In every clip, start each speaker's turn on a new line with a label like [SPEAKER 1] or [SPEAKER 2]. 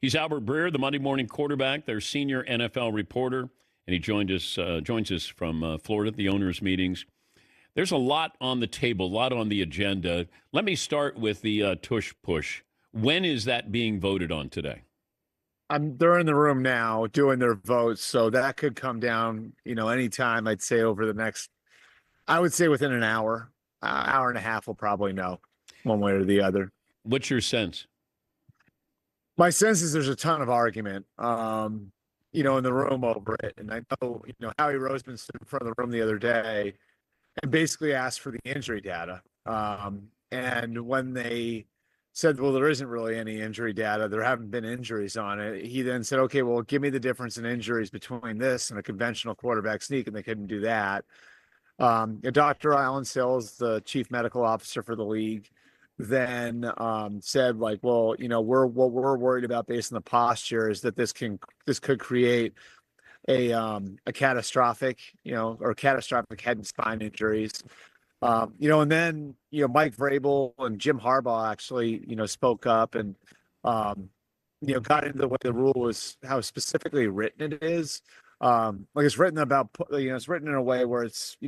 [SPEAKER 1] He's Albert Breer, the Monday Morning Quarterback, their senior NFL reporter, and he joins us from Florida at the owners' meetings. There's a lot on the table, a lot on the agenda. Let me start with the Tush push. When is that being voted on today?
[SPEAKER 2] They're in the room now doing their votes, so that could come down, anytime. I'd say over the next, I would say within an hour, hour and a half, we'll probably know one way or the other.
[SPEAKER 1] What's your sense?
[SPEAKER 2] My sense is there's a ton of argument, in the room over it. And I know, Howie Roseman stood in front of the room the other day and basically asked for the injury data. And when they said, well, there isn't really any injury data, there haven't been injuries on it, he then said, okay, well, give me the difference in injuries between this and a conventional quarterback sneak, and they couldn't do that. Dr. Alan Sills, the chief medical officer for the league, then said, like, well, what we're worried about based on the posture is that this could create a catastrophic, or catastrophic head and spine injuries. And then, Mike Vrabel and Jim Harbaugh actually, spoke up and, got into the way the rule was, how specifically written it is. Like it's written about, it's written in a way where it's,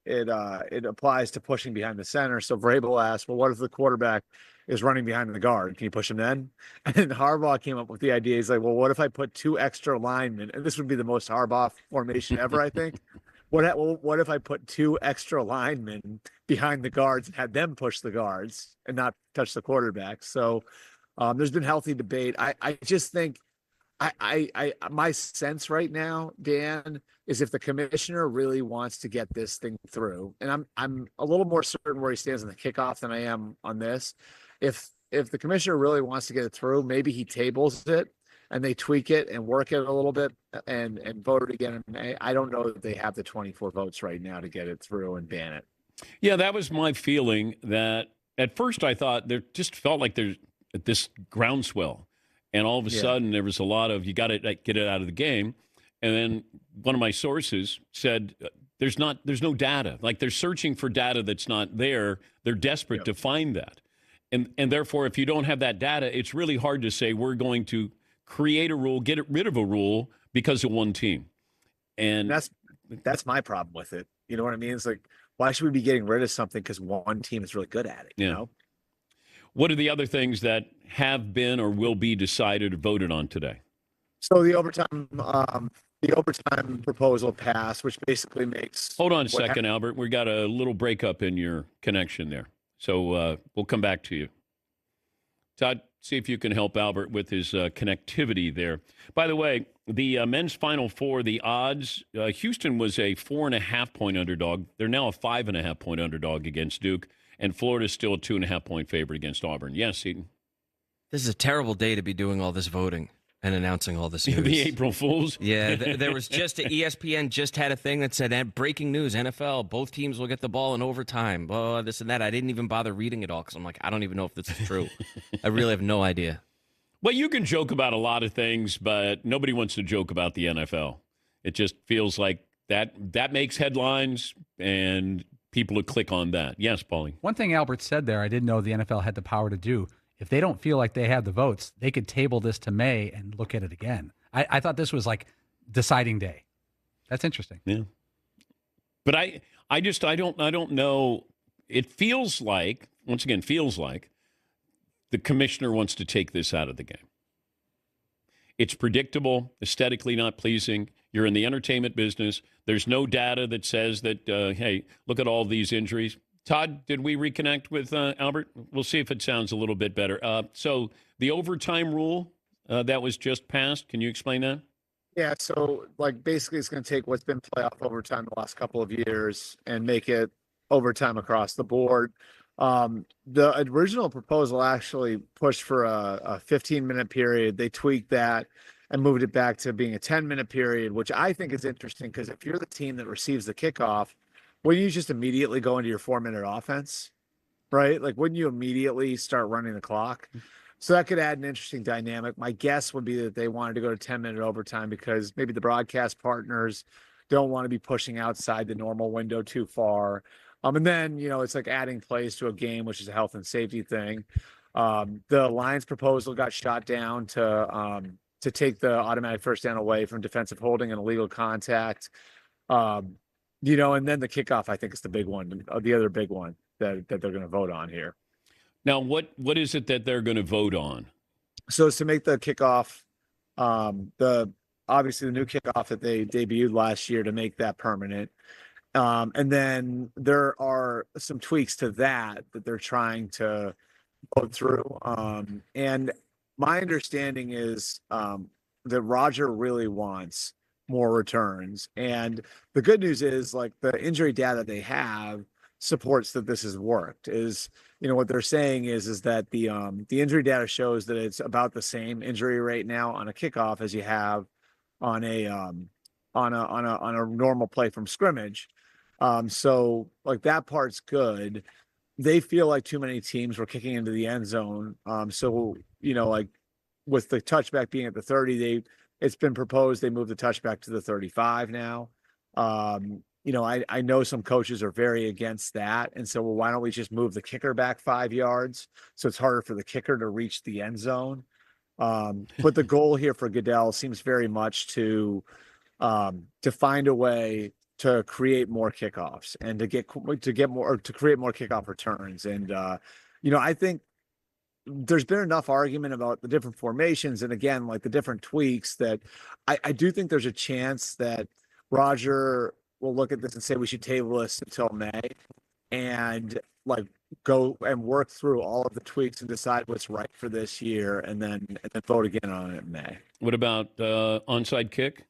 [SPEAKER 2] it applies to pushing behind the center. So Vrabel asked, well, what if the quarterback is running behind the guard? Can you push him then? And then Harbaugh came up with the idea. He's like, well, what if I put two extra linemen? And this would be the most Harbaugh formation ever, I think. What if I put two extra linemen behind the guards and had them push the guards and not touch the quarterback? So there's been healthy debate. I just think my sense right now, Dan, is if the commissioner really wants to get this thing through, and I'm a little more certain where he stands on the kickoff than I am on this. If the commissioner really wants to get it through, maybe he tables it and they tweak it and work it a little bit and vote it again in May. I don't know that they have the 24 votes right now to get it through and ban it.
[SPEAKER 1] Yeah, that was my feeling. That at first I thought there just felt like there's this groundswell. And all of a sudden, there was a lot of, you got to get it out of the game. And then one of my sources said, there's no data. Like they're searching for data that's not there. They're desperate to find that. And therefore, if you don't have that data, it's really hard to say we're going to create a rule, get rid of a rule because of one team. And
[SPEAKER 2] that's my problem with it. You know what I mean? It's like, why should we be getting rid of something because one team is really good at it, you know?
[SPEAKER 1] What are the other things that have been or will be decided or voted on today?
[SPEAKER 2] So the overtime proposal passed, which basically makes.
[SPEAKER 1] Hold on a second, Albert. We got a little breakup in your connection there, so we'll come back to you. Todd, see if you can help Albert with his connectivity there. By the way, the men's Final Four, the odds. Houston was a 4.5-point underdog. They're now a 5.5-point underdog against Duke. And Florida's still a 2.5-point favorite against Auburn. Yes, Eaton?
[SPEAKER 3] This is a terrible day to be doing all this voting and announcing all this news.
[SPEAKER 1] The April Fools?
[SPEAKER 3] Yeah, there was just ESPN just had a thing that said, breaking news, NFL, both teams will get the ball in overtime, this and that. I didn't even bother reading it all because I'm like, I don't even know if this is true. I really have no idea.
[SPEAKER 1] Well, you can joke about a lot of things, but nobody wants to joke about the NFL. It just feels like that makes headlines, and people would click on that. Yes, Paulie.
[SPEAKER 4] One thing Albert said there, I didn't know the NFL had the power to do. If they don't feel like they have the votes, they could table this to May and look at it again. I thought this was like deciding day. That's interesting.
[SPEAKER 1] Yeah. But I don't know. It feels like, once again, the commissioner wants to take this out of the game. It's predictable, aesthetically not pleasing. You're in the entertainment business. There's no data that says that, hey, look at all these injuries. Todd, did we reconnect with Albert? We'll see if it sounds a little bit better. So the overtime rule that was just passed, can you explain that?
[SPEAKER 2] Yeah, so basically it's going to take what's been playoff overtime the last couple of years and make it overtime across the board. The original proposal actually pushed for a 15-minute period. They tweaked that and moved it back to being a 10-minute period, which I think is interesting because if you're the team that receives the kickoff, wouldn't you just immediately go into your 4-minute offense, right? Like, wouldn't you immediately start running the clock? So that could add an interesting dynamic. My guess would be that they wanted to go to 10-minute overtime because maybe the broadcast partners don't want to be pushing outside the normal window too far. And then, it's like adding plays to a game, which is a health and safety thing. The Lions proposal got shot down to take the automatic first down away from defensive holding and illegal contact. And then the kickoff, I think, is the big one, the other big one that they're going to vote on here.
[SPEAKER 1] Now, what is it that they're going to vote on?
[SPEAKER 2] So it's to make the kickoff, obviously the new kickoff that they debuted last year, to make that permanent. And then there are some tweaks to that they're trying to vote through. And my understanding is that Roger really wants more returns. And the good news is, like, the injury data they have supports that this has worked. What they're saying is that the injury data shows that it's about the same injury rate now on a kickoff as you have on a normal play from scrimmage. So like that part's good. They feel like too many teams were kicking into the end zone. So like with the touchback being at the 30, it's been proposed they move the touchback to the 35 now. I know some coaches are very against that. And so, well, why don't we just move the kicker back 5 yards so it's harder for the kicker to reach the end zone? But the goal here for Goodell seems very much to find a way to create more kickoffs and to create more kickoff returns. And, I think there's been enough argument about the different formations and, again, like the different tweaks, that I do think there's a chance that Roger will look at this and say we should table this until May and like go and work through all of the tweaks and decide what's right for this year, and then vote again on it in May.
[SPEAKER 1] What about onside kick?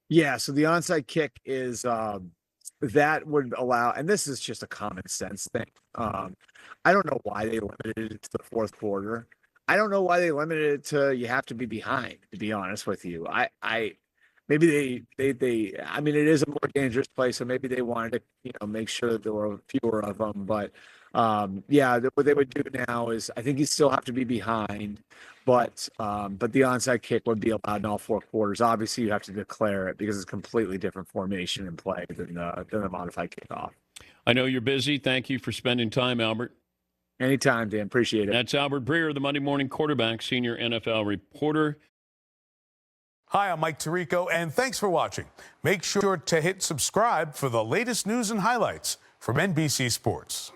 [SPEAKER 2] Yeah, so the onside kick is that would allow, and this is just a common sense thing. I don't know why they limited it to the fourth quarter. I don't know why they limited it to you have to be behind, to be honest with you. Maybe they I mean, it is a more dangerous play, so maybe they wanted to, make sure that there were fewer of them. But what they would do now is, I think you still have to be behind, but the onside kick would be allowed in all four quarters. Obviously, you have to declare it because it's a completely different formation and play than the modified kickoff.
[SPEAKER 1] I know you're busy. Thank you for spending time, Albert.
[SPEAKER 2] Anytime, Dan. Appreciate it.
[SPEAKER 1] That's Albert Breer, the Monday Morning Quarterback, senior NFL reporter.
[SPEAKER 5] Hi, I'm Mike Tirico, and thanks for watching. Make sure to hit subscribe for the latest news and highlights from NBC Sports.